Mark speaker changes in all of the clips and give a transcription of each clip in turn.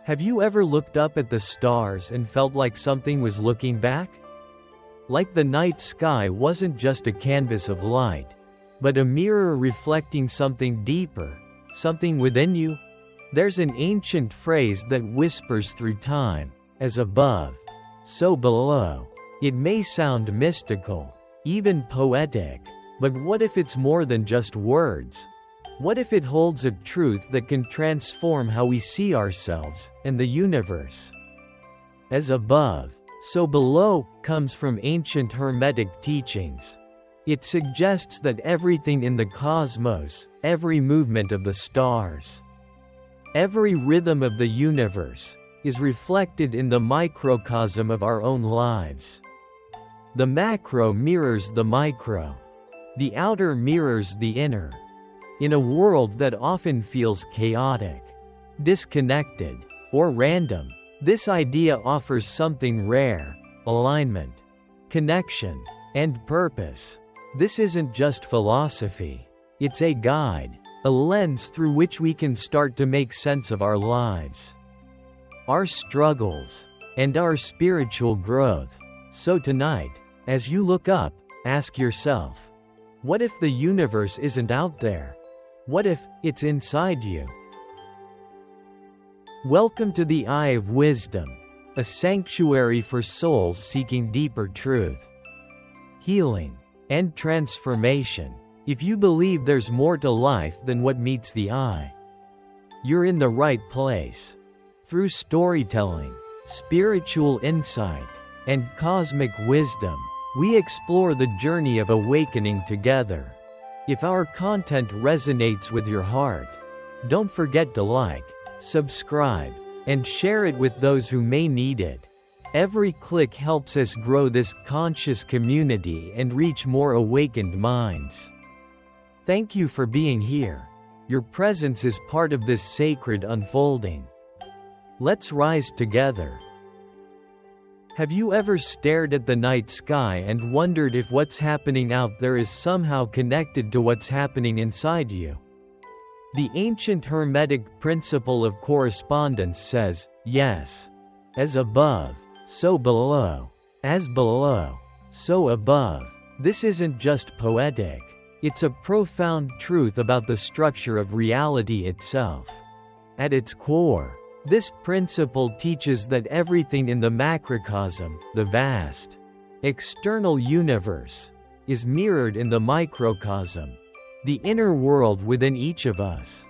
Speaker 1: Have you ever looked up at the stars and felt like something was looking back? Like the night sky wasn't just a canvas of light, but a mirror reflecting something deeper, something within you? There's an ancient phrase that whispers through time, as above, so below. It may sound mystical, even poetic, but what if it's more than just words? What if it holds a truth that can transform how we see ourselves and the universe? As above, so below comes from ancient Hermetic teachings. It suggests that everything in the cosmos, every movement of the stars, every rhythm of the universe, is reflected in the microcosm of our own lives. The macro mirrors the micro. The outer mirrors the inner. In a world that often feels chaotic, disconnected, or random, this idea offers something rare: alignment, connection, and purpose. This isn't just philosophy. It's a guide, a lens through which we can start to make sense of our lives, our struggles, and our spiritual growth. So tonight, as you look up, ask yourself, what if the universe isn't out there? What if it's inside you? Welcome to the Eye of Wisdom, a sanctuary for souls seeking deeper truth, healing, and transformation. If you believe there's more to life than what meets the eye, you're in the right place. Through storytelling, spiritual insight, and cosmic wisdom, we explore the journey of awakening together. If our content resonates with your heart, don't forget to like, subscribe, and share it with those who may need it. Every click helps us grow this conscious community and reach more awakened minds. Thank you for being here. Your presence is part of this sacred unfolding. Let's rise together. Have you ever stared at the night sky and wondered if what's happening out there is somehow connected to what's happening inside you? The ancient Hermetic principle of correspondence says, yes, as above, so below, as below, so above. This isn't just poetic. It's a profound truth about the structure of reality itself. At its core, this principle teaches that everything in the macrocosm, the vast, external universe, is mirrored in the microcosm, the inner world within each of us.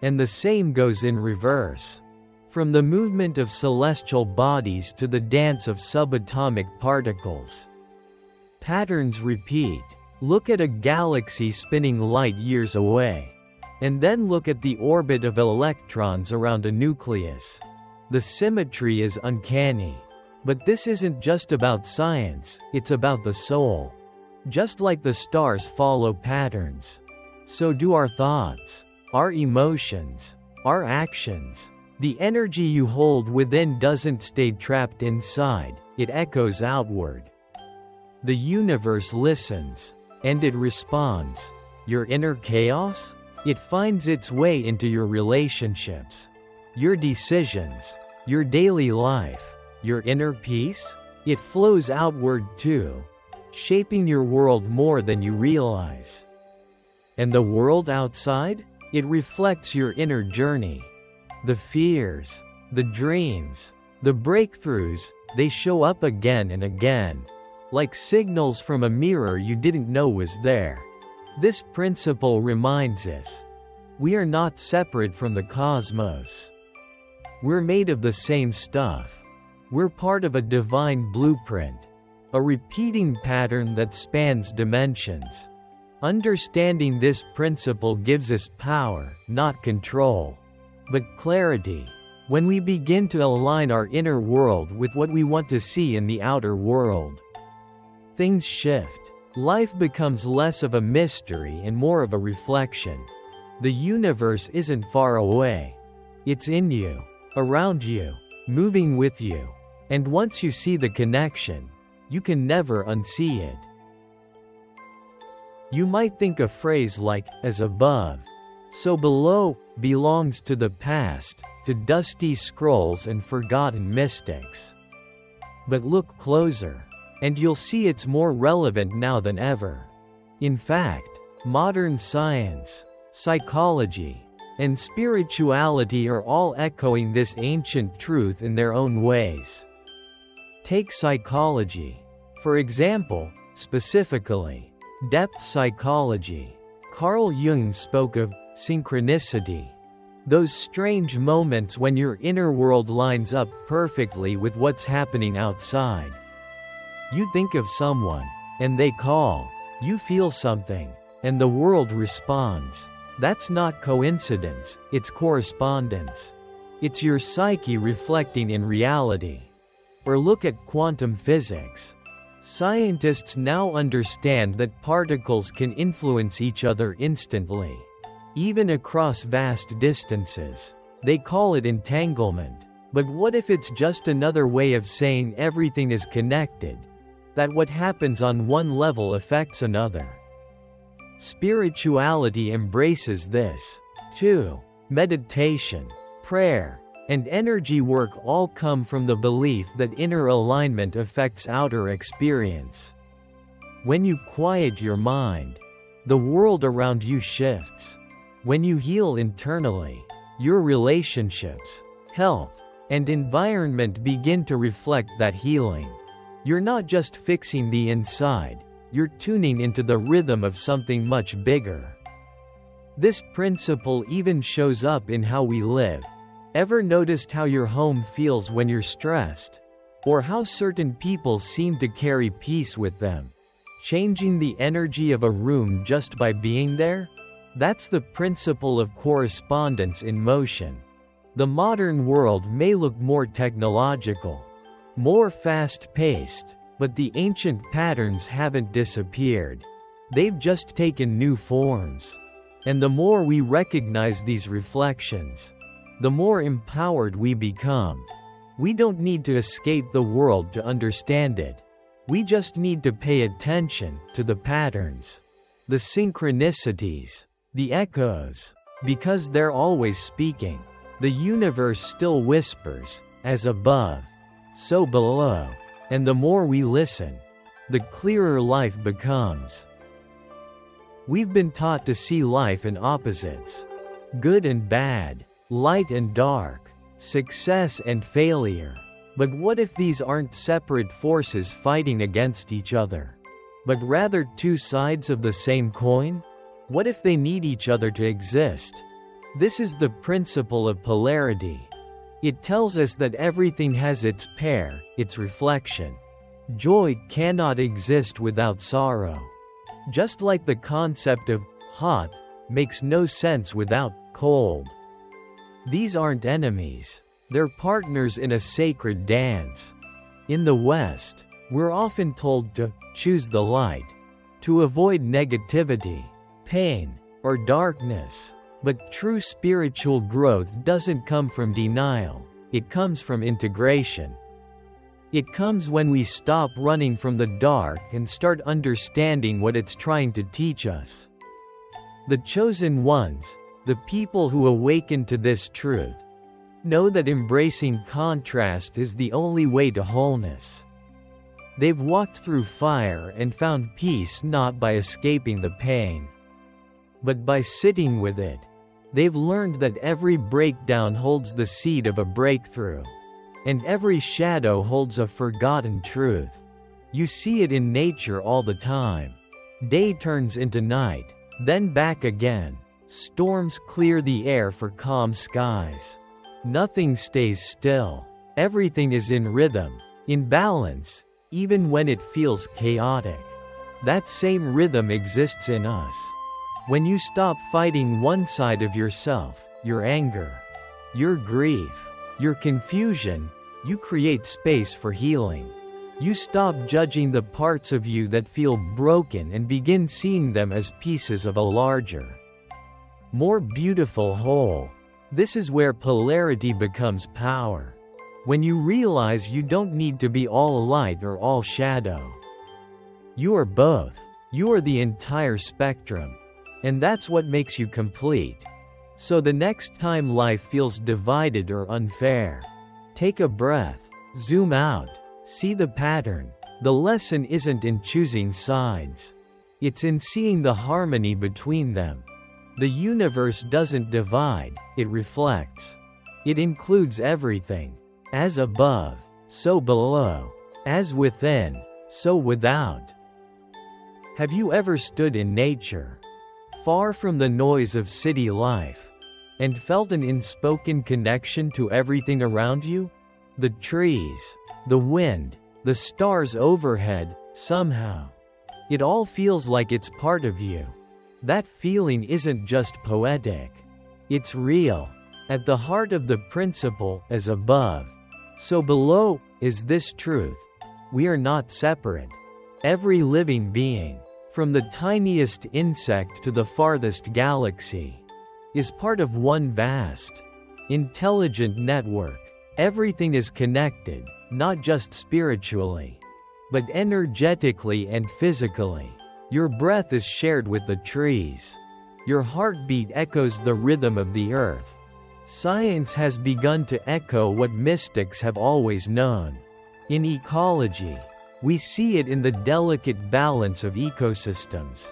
Speaker 1: And the same goes in reverse. From the movement of celestial bodies to the dance of subatomic particles, patterns repeat. Look at a galaxy spinning light years away. And then look at the orbit of electrons around a nucleus. The symmetry is uncanny. But this isn't just about science, it's about the soul. Just like the stars follow patterns, so do our thoughts, our emotions, our actions. The energy you hold within doesn't stay trapped inside, it echoes outward. The universe listens, and it responds. Your inner chaos? It finds its way into your relationships, your decisions, your daily life. Your inner peace? It flows outward too, shaping your world more than you realize. And the world outside? It reflects your inner journey. The fears, the dreams, the breakthroughs, they show up again and again, like signals from a mirror you didn't know was there. This principle reminds us, we are not separate from the cosmos. We're made of the same stuff. We're part of a divine blueprint, a repeating pattern that spans dimensions. Understanding this principle gives us power, not control, but clarity. When we begin to align our inner world with what we want to see in the outer world, things shift. Life becomes less of a mystery and more of a reflection. The universe isn't far away. It's in you, around you, moving with you. And once you see the connection, you can never unsee it. You might think a phrase like, as above, so below, belongs to the past, to dusty scrolls and forgotten mystics. But look closer, and you'll see it's more relevant now than ever. In fact, modern science, psychology, and spirituality are all echoing this ancient truth in their own ways. Take psychology, for example, specifically, depth psychology. Carl Jung spoke of synchronicity, those strange moments when your inner world lines up perfectly with what's happening outside. You think of someone, and they call, you feel something, and the world responds. That's not coincidence, it's correspondence. It's your psyche reflecting in reality. Or look at quantum physics. Scientists now understand that particles can influence each other instantly, even across vast distances. They call it entanglement. But what if it's just another way of saying everything is connected? That what happens on one level affects another. Spirituality embraces this, too. Meditation, prayer, and energy work all come from the belief that inner alignment affects outer experience. When you quiet your mind, the world around you shifts. When you heal internally, your relationships, health, and environment begin to reflect that healing. You're not just fixing the inside, you're tuning into the rhythm of something much bigger. This principle even shows up in how we live. Ever noticed how your home feels when you're stressed? Or how certain people seem to carry peace with them? Changing the energy of a room just by being there? That's the principle of correspondence in motion. The modern world may look more technological, more fast-paced, but the ancient patterns haven't disappeared. They've just taken new forms. And the more we recognize these reflections, the more empowered we become. We don't need to escape the world to understand it. We just need to pay attention to the patterns, the synchronicities, the echoes. Because they're always speaking. The universe still whispers, as above, so below. And the more we listen, the clearer life becomes. We've been taught to see life in opposites. Good and bad, light and dark, success and failure. But what if these aren't separate forces fighting against each other, but rather two sides of the same coin? What if they need each other to exist? This is the principle of polarity. It tells us that everything has its pair, its reflection. Joy cannot exist without sorrow. Just like the concept of hot makes no sense without cold. These aren't enemies, they're partners in a sacred dance. In the West, we're often told to choose the light, to avoid negativity, pain, or darkness. But true spiritual growth doesn't come from denial, it comes from integration. It comes when we stop running from the dark and start understanding what it's trying to teach us. The chosen ones, the people who awaken to this truth, know that embracing contrast is the only way to wholeness. They've walked through fire and found peace not by escaping the pain, but by sitting with it. They've learned that every breakdown holds the seed of a breakthrough, and every shadow holds a forgotten truth. You see it in nature all the time. Day turns into night, then back again. Storms clear the air for calm skies. Nothing stays still. Everything is in rhythm, in balance, even when it feels chaotic. That same rhythm exists in us. When you stop fighting one side of yourself, your anger, your grief, your confusion, you create space for healing. You stop judging the parts of you that feel broken and begin seeing them as pieces of a larger, more beautiful whole. This is where polarity becomes power. When you realize you don't need to be all light or all shadow. You are both. You are the entire spectrum. And that's what makes you complete. So the next time life feels divided or unfair, take a breath, zoom out, see the pattern. The lesson isn't in choosing sides. It's in seeing the harmony between them. The universe doesn't divide, it reflects. It includes everything. As above, so below. As within, so without. Have you ever stood in nature, far from the noise of city life, and felt an unspoken connection to everything around you? The trees, the wind, the stars overhead, somehow. It all feels like it's part of you. That feeling isn't just poetic. It's real. At the heart of the principle, as above, so below, is this truth. We are not separate. Every living being, from the tiniest insect to the farthest galaxy, is part of one vast, intelligent network. Everything is connected, not just spiritually, but energetically and physically. Your breath is shared with the trees. Your heartbeat echoes the rhythm of the earth. Science has begun to echo what mystics have always known. In ecology, we see it in the delicate balance of ecosystems.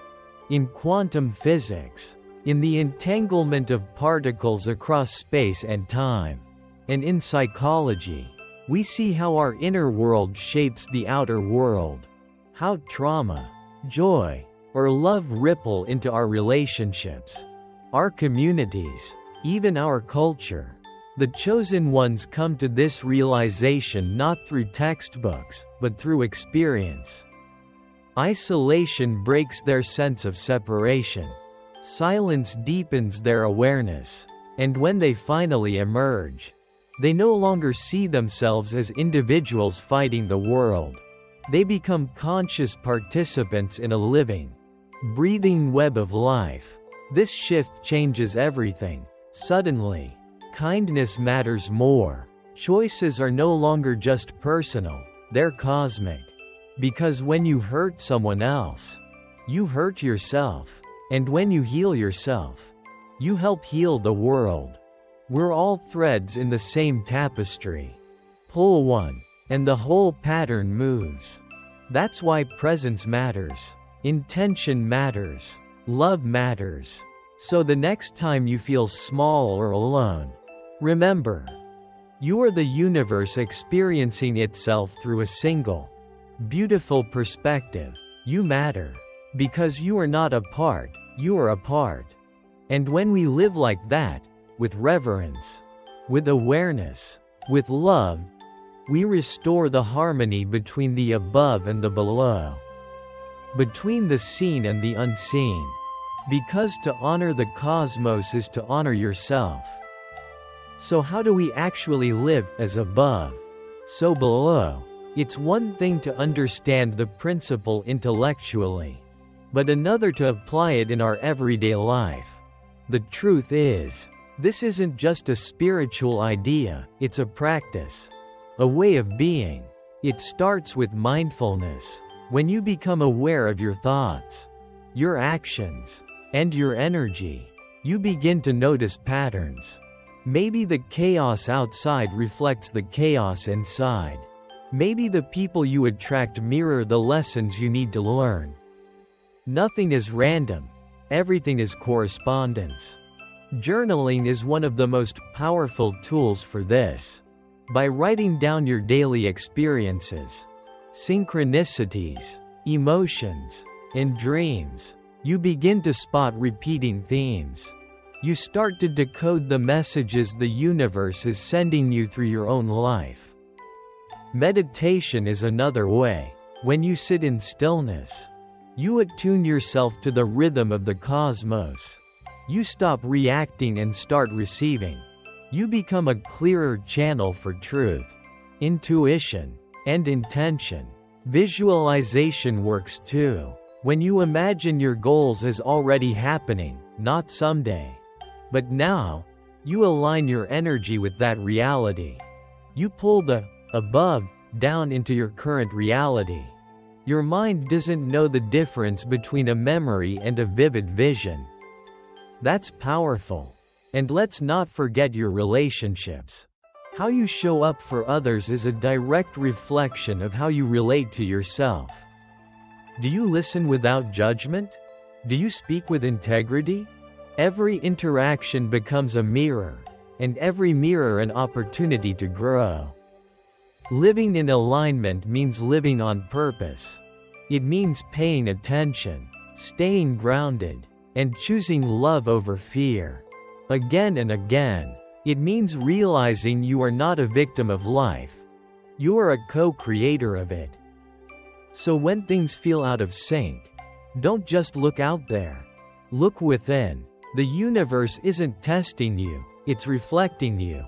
Speaker 1: In quantum physics, in the entanglement of particles across space and time. And in psychology, we see how our inner world shapes the outer world. How trauma, joy, or love ripple into our relationships, our communities, even our culture. The chosen ones come to this realization not through textbooks, but through experience. Isolation breaks their sense of separation. Silence deepens their awareness. And when they finally emerge, they no longer see themselves as individuals fighting the world. They become conscious participants in a living, breathing web of life. This shift changes everything. Suddenly, kindness matters more. Choices are no longer just personal, they're cosmic. Because when you hurt someone else, you hurt yourself. And when you heal yourself, you help heal the world. We're all threads in the same tapestry. Pull one, and the whole pattern moves. That's why presence matters. Intention matters. Love matters. So the next time you feel small or alone, remember, you are the universe experiencing itself through a single, beautiful perspective. You matter. Because you are not a part, you are a part. And when we live like that, with reverence, with awareness, with love, we restore the harmony between the above and the below, between the seen and the unseen. Because to honor the cosmos is to honor yourself. So how do we actually live as above, so below? It's one thing to understand the principle intellectually, but another to apply it in our everyday life. The truth is, this isn't just a spiritual idea, it's a practice, a way of being. It starts with mindfulness. When you become aware of your thoughts, your actions, and your energy, you begin to notice patterns. Maybe the chaos outside reflects the chaos inside. Maybe the people you attract mirror the lessons you need to learn. Nothing is random. Everything is correspondence. Journaling is one of the most powerful tools for this. By writing down your daily experiences, synchronicities, emotions, and dreams, you begin to spot repeating themes. You start to decode the messages the universe is sending you through your own life. Meditation is another way. When you sit in stillness, you attune yourself to the rhythm of the cosmos. You stop reacting and start receiving. You become a clearer channel for truth, intuition, and intention. Visualization works too. When you imagine your goals as already happening, not someday, but now, you align your energy with that reality. You pull the above down into your current reality. Your mind doesn't know the difference between a memory and a vivid vision. That's powerful. And let's not forget your relationships. How you show up for others is a direct reflection of how you relate to yourself. Do you listen without judgment? Do you speak with integrity? Every interaction becomes a mirror, and every mirror an opportunity to grow. Living in alignment means living on purpose. It means paying attention, staying grounded, and choosing love over fear. Again and again, it means realizing you are not a victim of life. You are a co-creator of it. So when things feel out of sync, don't just look out there. Look within. The universe isn't testing you, it's reflecting you.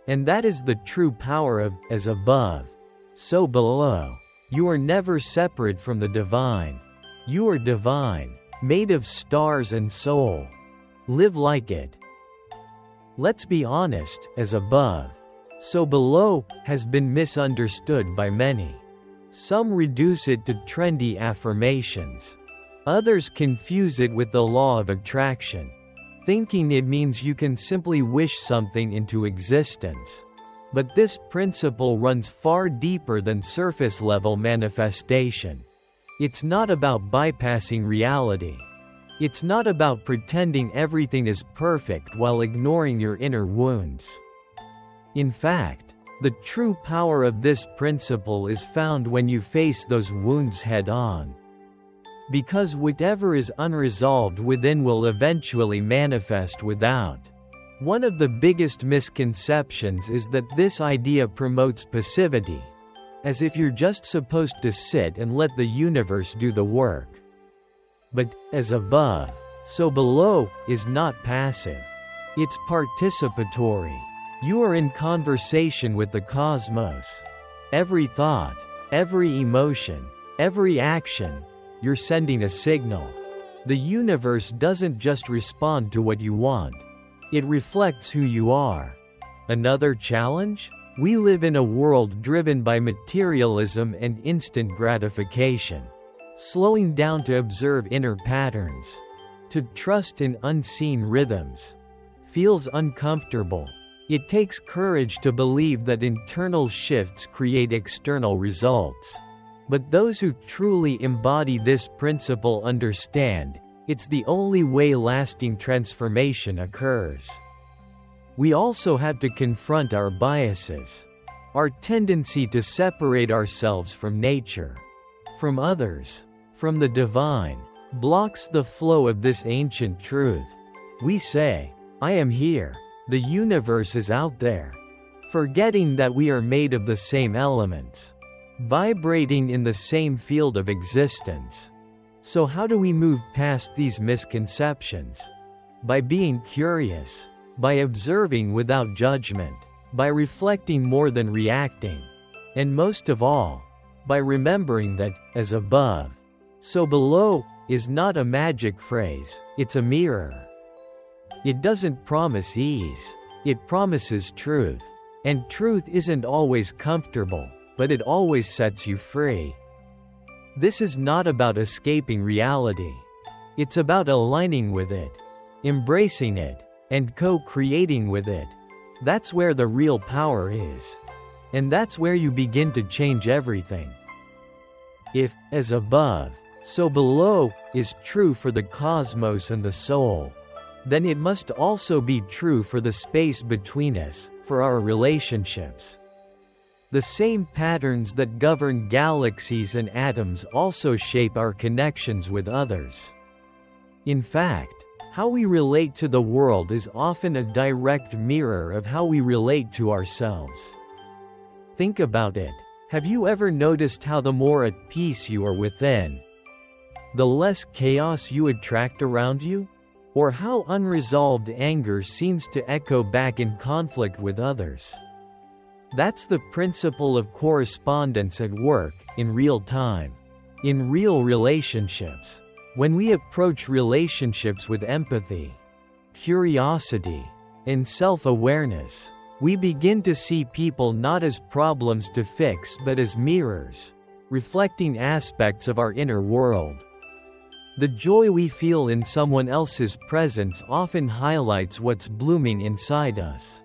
Speaker 1: And that is the true power of, as above, so below. You are never separate from the divine. You are divine, made of stars and soul. Live like it. Let's be honest, as above, so below has been misunderstood by many. Some reduce it to trendy affirmations. Others confuse it with the law of attraction, thinking it means you can simply wish something into existence. But this principle runs far deeper than surface-level manifestation. It's not about bypassing reality. It's not about pretending everything is perfect while ignoring your inner wounds. In fact, the true power of this principle is found when you face those wounds head-on. Because whatever is unresolved within will eventually manifest without. One of the biggest misconceptions is that this idea promotes passivity, as if you're just supposed to sit and let the universe do the work. But, as above, so below, is not passive. It's participatory. You are in conversation with the cosmos. Every thought, every emotion, every action, you're sending a signal. The universe doesn't just respond to what you want. It reflects who you are. Another challenge? We live in a world driven by materialism and instant gratification. Slowing down to observe inner patterns, to trust in unseen rhythms, feels uncomfortable. It takes courage to believe that internal shifts create external results. But those who truly embody this principle understand, it's the only way lasting transformation occurs. We also have to confront our biases. Our tendency to separate ourselves from nature, from others, from the divine, blocks the flow of this ancient truth. We say, I am here, the universe is out there, forgetting that we are made of the same elements, vibrating in the same field of existence. So how do we move past these misconceptions? By being curious, by observing without judgment, by reflecting more than reacting, and most of all, by remembering that, as above, so below, is not a magic phrase, it's a mirror. It doesn't promise ease, it promises truth. And truth isn't always comfortable, but it always sets you free. This is not about escaping reality. It's about aligning with it, embracing it, and co-creating with it. That's where the real power is. And that's where you begin to change everything. If, as above, so below, is true for the cosmos and the soul, then it must also be true for the space between us, for our relationships. The same patterns that govern galaxies and atoms also shape our connections with others. In fact, how we relate to the world is often a direct mirror of how we relate to ourselves. Think about it. Have you ever noticed how the more at peace you are within, the less chaos you attract around you? Or how unresolved anger seems to echo back in conflict with others? That's the principle of correspondence at work, in real time. In real relationships. When we approach relationships with empathy, curiosity, and self-awareness, we begin to see people not as problems to fix but as mirrors, reflecting aspects of our inner world. The joy we feel in someone else's presence often highlights what's blooming inside us.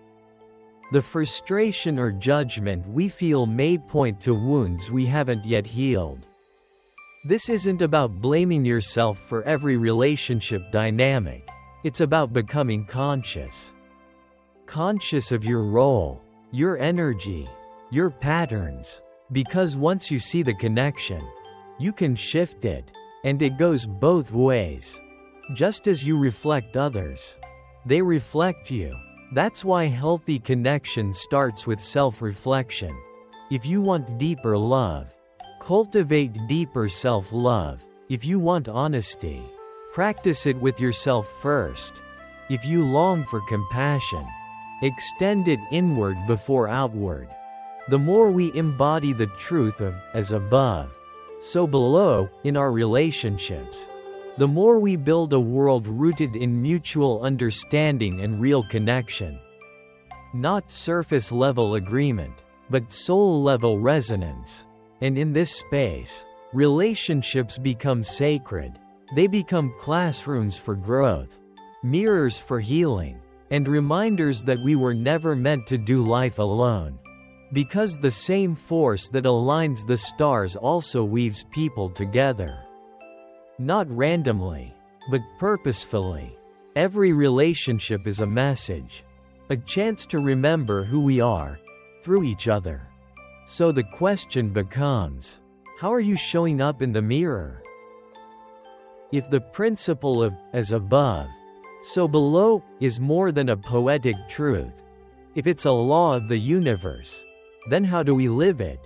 Speaker 1: The frustration or judgment we feel may point to wounds we haven't yet healed. This isn't about blaming yourself for every relationship dynamic. It's about becoming conscious. Conscious of your role, your energy, your patterns. Because once you see the connection, you can shift it, and it goes both ways. Just as you reflect others, they reflect you. That's why healthy connection starts with self-reflection. If you want deeper love, cultivate deeper self-love. If you want honesty, practice it with yourself first. If you long for compassion, extend it inward before outward. The more we embody the truth of as above, so below in our relationships, the more we build a world rooted in mutual understanding and real connection. Not surface-level agreement, but soul-level resonance. And in this space, relationships become sacred. They become classrooms for growth, mirrors for healing, and reminders that we were never meant to do life alone. Because the same force that aligns the stars also weaves people together. Not randomly, but purposefully. Every relationship is a message, a chance to remember who we are, through each other. So the question becomes, how are you showing up in the mirror? If the principle of as above, so below is more than a poetic truth, if it's a law of the universe, then how do we live it?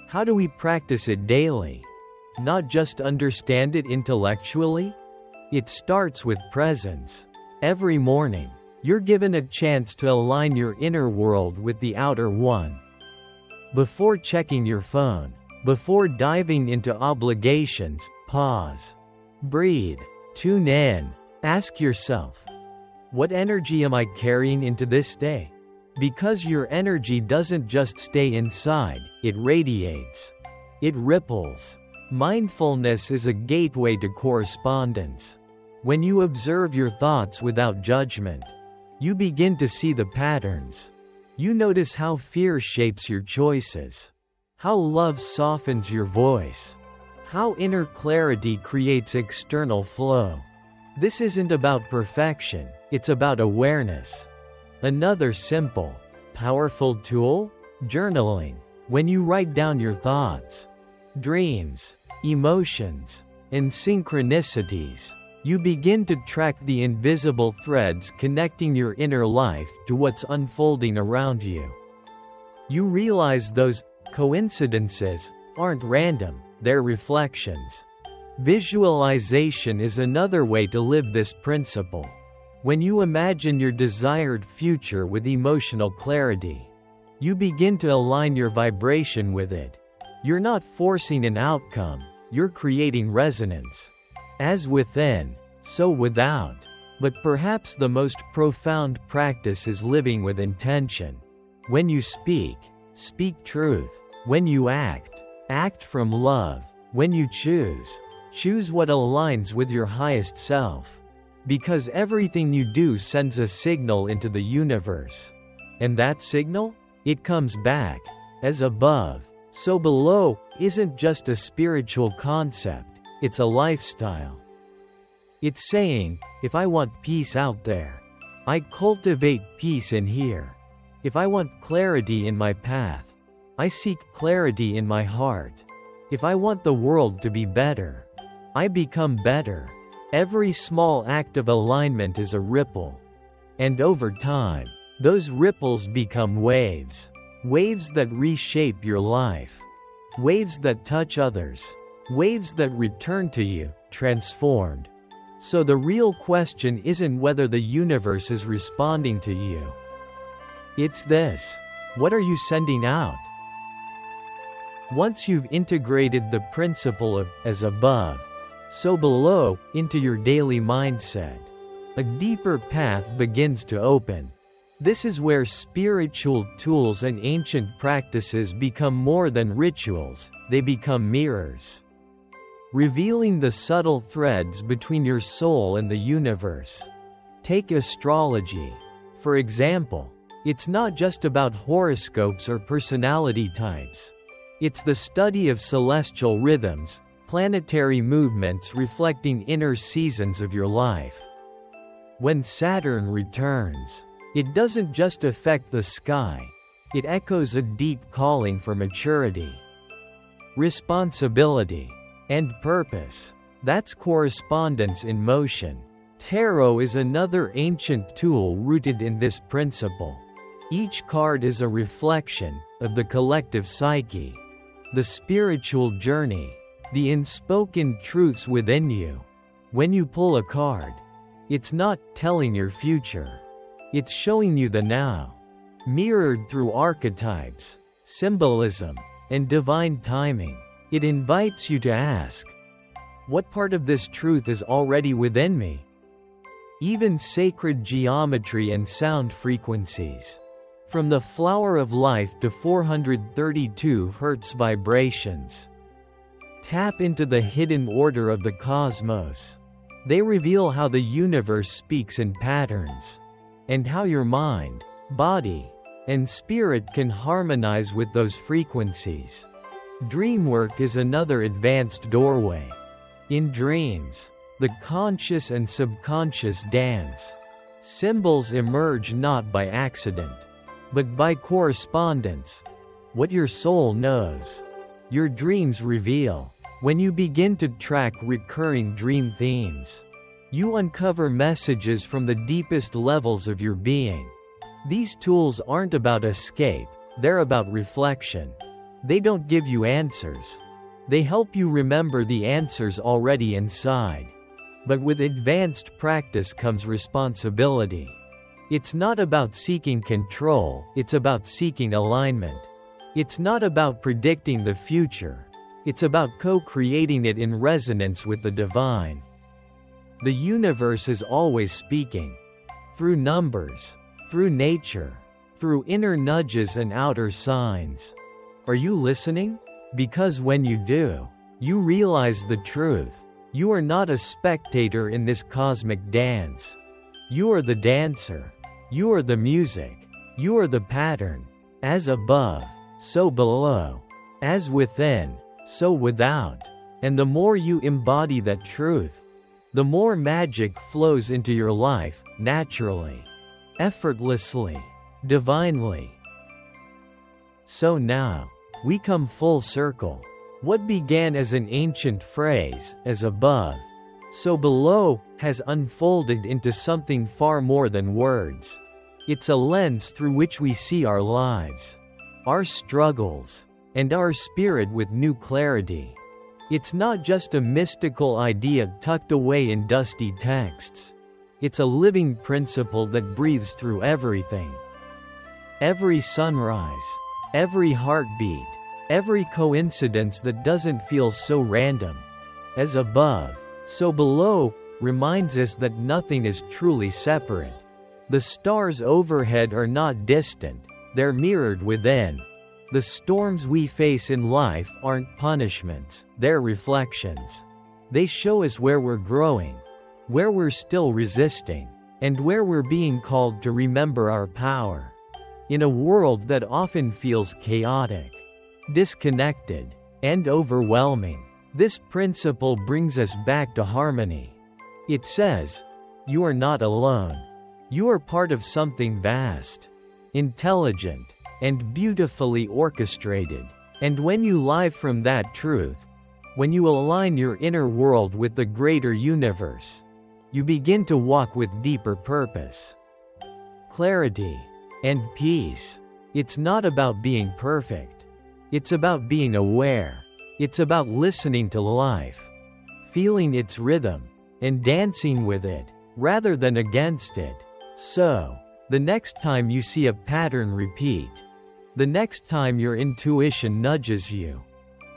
Speaker 1: How do we practice it daily? Not just understand it intellectually? It starts with presence. Every morning, you're given a chance to align your inner world with the outer one. Before checking your phone, before diving into obligations, pause. Breathe. Tune in. Ask yourself, what energy am I carrying into this day? Because your energy doesn't just stay inside, it radiates. It ripples. Mindfulness is a gateway to correspondence. When you observe your thoughts without judgment, you begin to see the patterns. You notice how fear shapes your choices, how love softens your voice, how inner clarity creates external flow. This isn't about perfection, it's about awareness. Another simple, powerful tool? Journaling. When you write down your thoughts, dreams, emotions, and synchronicities, you begin to track the invisible threads connecting your inner life to what's unfolding around you. You realize those coincidences aren't random, they're reflections. Visualization is another way to live this principle. When you imagine your desired future with emotional clarity, you begin to align your vibration with it. You're not forcing an outcome, you're creating resonance. As within, so without. But perhaps the most profound practice is living with intention. When you speak, speak truth. When you act, act from love. When you choose, choose what aligns with your highest self. Because everything you do sends a signal into the universe. And that signal? It comes back. As above, so below isn't just a spiritual concept, it's a lifestyle. It's saying, if I want peace out there, I cultivate peace in here. If I want clarity in my path, I seek clarity in my heart. If I want the world to be better, I become better. Every small act of alignment is a ripple. And over time, those ripples become waves. Waves that reshape your life. Waves that touch others. Waves that return to you, transformed. So the real question isn't whether the universe is responding to you. It's this: what are you sending out? Once you've integrated the principle of as above, so below into your daily mindset, a deeper path begins to open. This is where spiritual tools and ancient practices become more than rituals, they become mirrors. revealing the subtle threads between your soul and the universe. Take astrology, for example. It's not just about horoscopes or personality types. It's the study of celestial rhythms, planetary movements reflecting inner seasons of your life. When Saturn returns, it doesn't just affect the sky, it echoes a deep calling for maturity, responsibility, and purpose. That's correspondence in motion. Tarot is another ancient tool rooted in this principle. Each card is a reflection of the collective psyche, the spiritual journey, the unspoken truths within you. When you pull a card, it's not telling your future, it's showing you the now, mirrored through archetypes, symbolism, and divine timing. It invites you to ask, what part of this truth is already within me? Even sacred geometry and sound frequencies, from the flower of life to 432 Hz vibrations, tap into the hidden order of the cosmos. They reveal how the universe speaks in patterns, and how your mind, body, and spirit can harmonize with those frequencies. Dreamwork is another advanced doorway. In dreams, the conscious and subconscious dance. Symbols emerge not by accident, but by correspondence. What your soul knows, your dreams reveal. When you begin to track recurring dream themes, you uncover messages from the deepest levels of your being. These tools aren't about escape, they're about reflection. They don't give you answers. They help you remember the answers already inside. But with advanced practice comes responsibility. It's not about seeking control, it's about seeking alignment. It's not about predicting the future, it's about co-creating it in resonance with the divine. The universe is always speaking. Through numbers, through nature, through inner nudges and outer signs. Are you listening? Because when you do, you realize the truth. You are not a spectator in this cosmic dance. You are the dancer. You are the music. You are the pattern. As above, so below. As within, so without. And the more you embody that truth, the more magic flows into your life, naturally, effortlessly, divinely. So now, we come full circle. What began as an ancient phrase, as above, so below, has unfolded into something far more than words. It's a lens through which we see our lives, our struggles, and our spirit with new clarity. It's not just a mystical idea tucked away in dusty texts. It's a living principle that breathes through everything. Every sunrise, every heartbeat, every coincidence that doesn't feel so random. As above, so below, reminds us that nothing is truly separate. The stars overhead are not distant, they're mirrored within. The storms we face in life aren't punishments, they're reflections. They show us where we're growing, where we're still resisting, and where we're being called to remember our power. In a world that often feels chaotic, disconnected, and overwhelming, this principle brings us back to harmony. It says, you are not alone. You are part of something vast, intelligent, and beautifully orchestrated. And when you live from that truth, when you align your inner world with the greater universe, you begin to walk with deeper purpose, clarity, and peace. It's not about being perfect. It's about being aware. It's about listening to life, feeling its rhythm, and dancing with it, rather than against it. So, the next time you see a pattern repeat, the next time your intuition nudges you,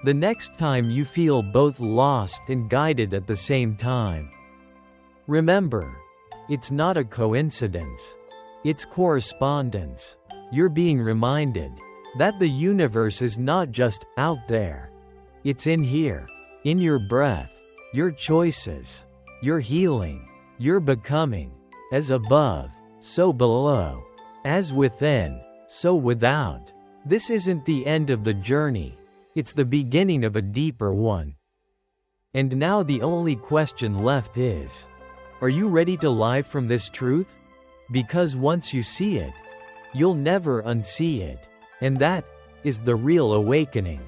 Speaker 1: the next time you feel both lost and guided at the same time, remember, it's not a coincidence. It's correspondence. You're being reminded that the universe is not just out there. It's in here, In your breath, your choices, your healing, your becoming. As above, so below. As within, so without. This isn't the end of the journey. It's the beginning of a deeper one. And now the only question left is, are you ready to live from this truth? Because once you see it, you'll never unsee it. And that is the real awakening.